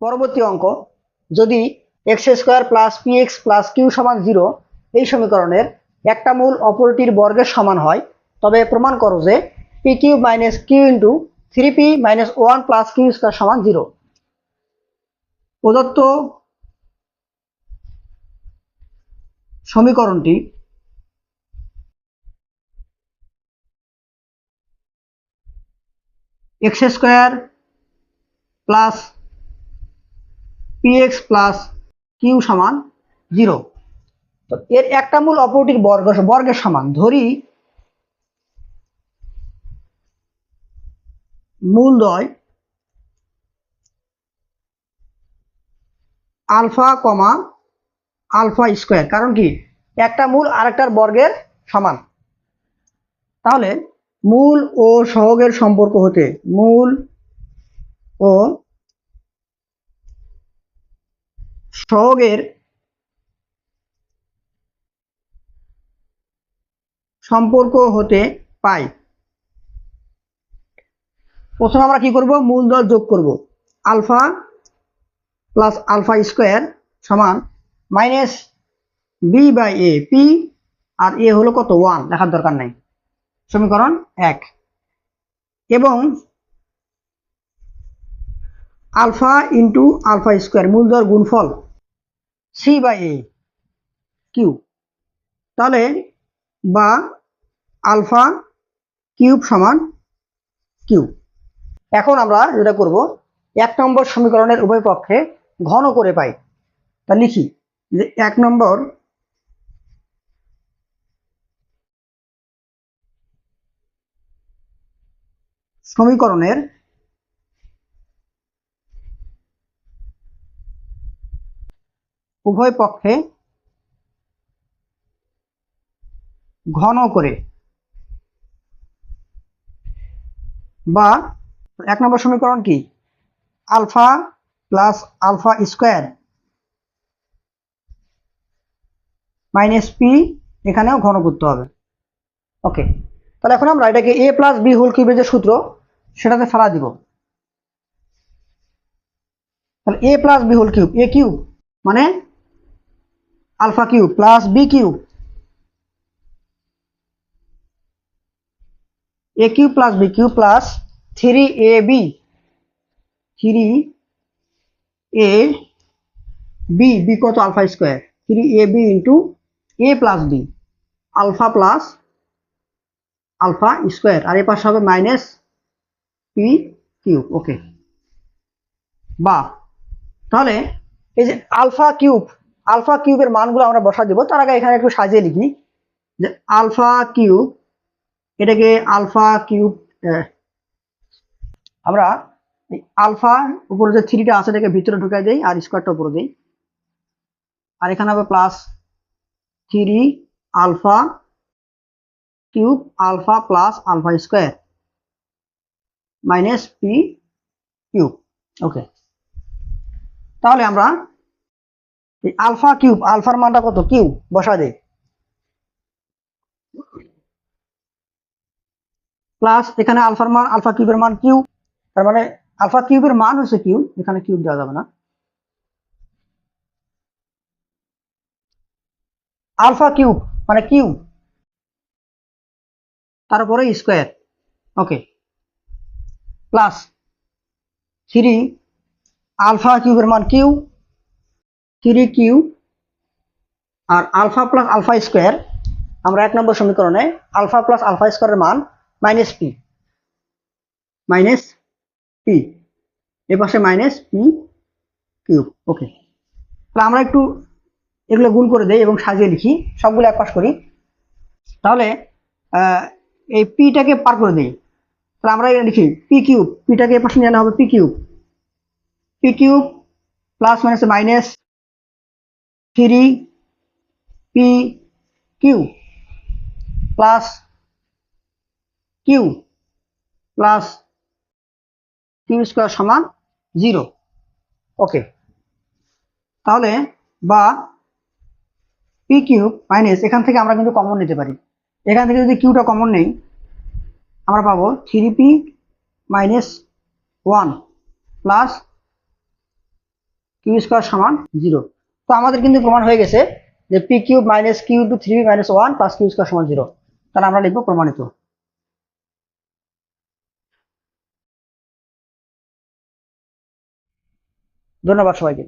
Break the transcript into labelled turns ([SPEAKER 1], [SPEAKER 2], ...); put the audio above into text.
[SPEAKER 1] পরবর্তী অঙ্ক, যদি x square plus p x plus q সমান 0 এই সমীকরণের একটা মূল অপরটির বর্গের সমান হয়, তবে প্রমাণ করো যে p q minus q into 3p minus 1 plus q square সমান 0। প্রদত্ত সমীকরণটি x square plus p x plus q সমান 0, তো এর একটা মূল অপরটির বর্গের সমান। ধরি মূলদ্বয় আলফা কমা আলফা স্কোয়ার, কারণ কি একটা মূল আরেকটার বর্গের সমান। তাহলে মূল ও সহগের সম্পর্ক হতে মূল ও সহগের সম্পর্ক হতে পাই। প্রথমে আমরা কি করব, মূলদ্বয় যোগ করব। আলফা প্লাস আলফা স্কোয়ার সমান minus B by A, P আর এ হলো কত 1, লেখার দরকার নাই, সমীকরণ 1। এবং আলফা ইন্টু আলফা স্কোয়ার মূলদ্বয়ের গুণফল সি বাই এ কিউ, তাহলে বা আলফা কিউব সমান কিউ। এখন আমরা যেটা করব, 1 নম্বর সমীকরণের উভয় পক্ষে ঘন করে পাই। তা লিখি যে 1 নম্বর সমীকরণের উভয় পক্ষে ঘন করে, বা 1 নম্বর সমীকরণ কি alpha plus alpha square minus p, এখানেও ঘন করতে হবে। ওকে, তাহলে এখন আমরা এটাকে এ প্লাস বি হোল কিউবের যে সূত্র সেটাতে ফেলা দিব। তাহলে A plus B whole cube, A cube মানে alpha cube plus B cube, A cube plus B cube plus 3ab, 3ab কত alpha square, 3ab into A plus B alpha plus alpha square, আর এর পাশে হবে minus P cube. ওকে, বা তাহলে এই যে আলফা কিউবের মানগুলো আমরা বসা দিব। তার আগে এখানে একটু সাজিয়ে লিখি যে আলফা কিউব, এটাকে আলফা কিউব, আমরা আলফা উপরে যে 3টা আছে এটাকে ভিতরে ঢুকাই দেই আর স্কোয়ারটা উপরে দেই, আর এখানে হবে plus 3 alpha cube alpha plus alpha square minus P cube. Okay, তাহলে আমরা এই আলফা কিউব, আলফার মানটা কত কিউ বসা দেই, প্লাস এখানে আলফার মান আলফা কিউবের মান কিউ, তার মানে আলফা কিউবের মান হচ্ছে কিউ, এখানে কিউব দেওয়া যাবে না, আলফা কিউব মানে কিউ তারপরে স্কোয়ার। ওকে, প্লাস 3 আলফা কিউবের মান Q, 3 Q R alpha plus alpha square, আমরা 1 নম্বর সমীকরণে আলফা প্লাস আলফা স্কোয়ারের মান মাইনাস পি, এর পাশে মাইনাস পি কিউব। ওকে, তাহলে আমরা একটু এগুলো গুণ করে দেই এবং সাজিয়ে লিখি, সবগুলো এক পাশ করি। তাহলে এই পিটাকে পার করে দিই, তাহলে আমরা লিখি পি কিউব, পিটাকে এর পাশে নিয়ে আনা হবে p cube plus minus 3 p q plus q plus q square সমান 0। ওকে, তাহলে বা পি কিউব মাইনাস, এখান থেকে আমরা কিন্তু কমন নিতে পারি, এখান থেকে যদি কিউটা কমন নেই আমরা পাবো 3p minus 1 plus q square সমান 0। তো আমাদের কিন্তু প্রমাণ হয়ে গেছে যে p cube minus q into 3b minus 1 plus q square সমান 0। তাহলে আমরা লিখবো প্রমাণিত। ধন্যবাদ সবাইকে।